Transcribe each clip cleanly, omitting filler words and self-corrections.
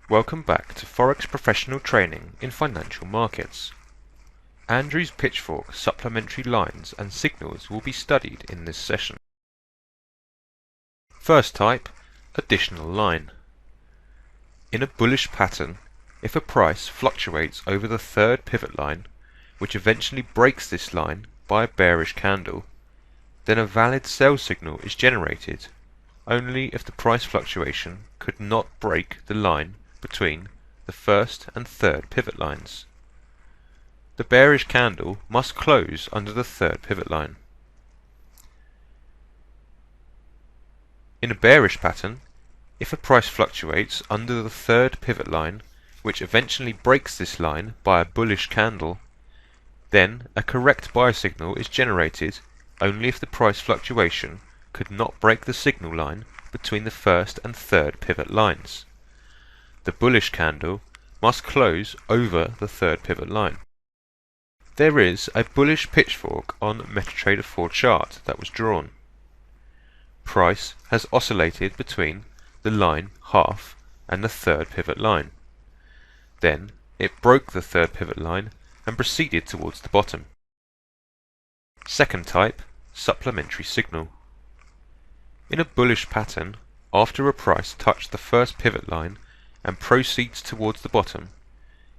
Welcome back to Forex Professional Training in Financial Markets. Andrew's Pitchfork Supplementary lines and signals will be studied in this session. First type, additional line. In a bullish pattern, if a price fluctuates over the third pivot line, which eventually breaks this line by a bearish candle, then a valid sell signal is generated only if the price fluctuation could not break the line between the first and third pivot lines. The bearish candle must close under the third pivot line. In a bearish pattern, if a price fluctuates under the third pivot line, which eventually breaks this line by a bullish candle, then a correct buy signal is generated only if the price fluctuation could not break the signal line between the first and third pivot lines. The bullish candle must close over the third pivot line. There is a bullish pitchfork on MetaTrader 4 chart that was drawn. Price has oscillated between the line half and the third pivot line. Then it broke the third pivot line and proceeded towards the bottom. Second type, supplementary signal. In a bullish pattern, after a price touched the first pivot line and proceeds towards the bottom,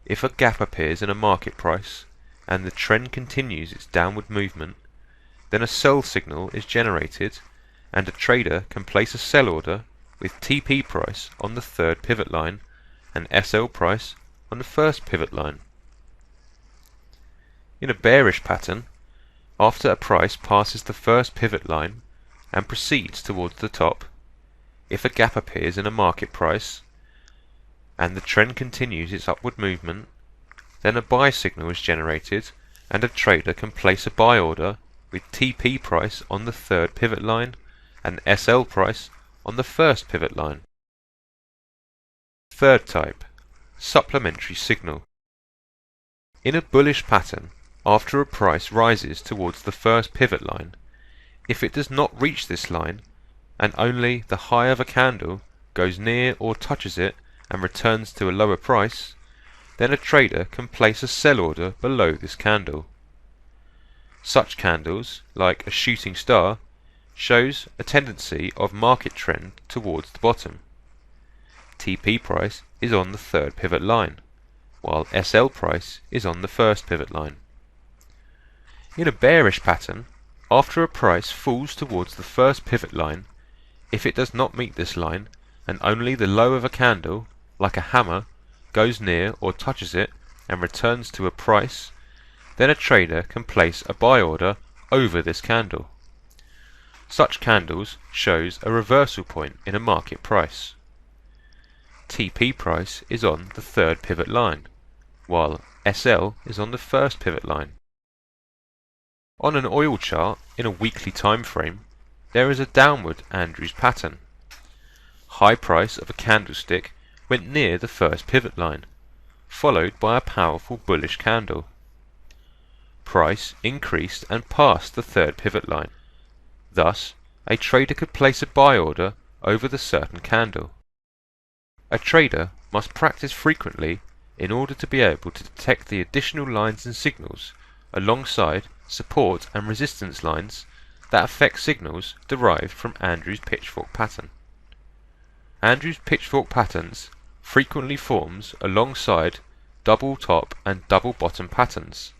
if a gap appears in a market price and the trend continues its downward movement, then a sell signal is generated and a trader can place a sell order with TP price on the third pivot line and SL price on the first pivot line. In a bearish pattern, after a price passes the first pivot line and proceeds towards the top, if a gap appears in a market price and the trend continues its upward movement, then a buy signal is generated and a trader can place a buy order with TP price on the third pivot line and SL price on the first pivot line. Third type, supplementary signal. In a bullish pattern, after a price rises towards the first pivot line, if it does not reach this line and only the high of a candle goes near or touches it and returns to a lower price, then a trader can place a sell order below this candle. Such candles, like a shooting star, shows a tendency of market trend towards the bottom. TP price is on the third pivot line, while SL price is on the first pivot line. In a bearish pattern, after a price falls towards the first pivot line, if it does not meet this line and only the low of a candle, like a hammer, goes near or touches it and returns to a price, then a trader can place a buy order over this candle. Such candles shows a reversal point in a market price. TP price is on the third pivot line, while SL is on the first pivot line. On an oil chart in a weekly time frame, there is a downward Andrews pattern. High price of a candlestick went near the first pivot line, followed by a powerful bullish candle. Price increased and passed the third pivot line. Thus, a trader could place a buy order over the certain candle. A trader must practice frequently in order to be able to detect the additional lines and signals alongside support and resistance lines that affect signals derived from Andrew's pitchfork pattern. Andrew's pitchfork patterns frequently forms alongside double top and double bottom patterns.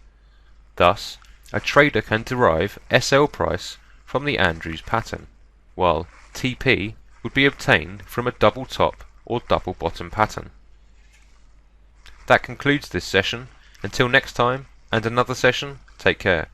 Thus, a trader can derive SL price from the Andrews pattern, while TP would be obtained from a double top or double bottom pattern. That concludes this session. Until next time and another session, take care.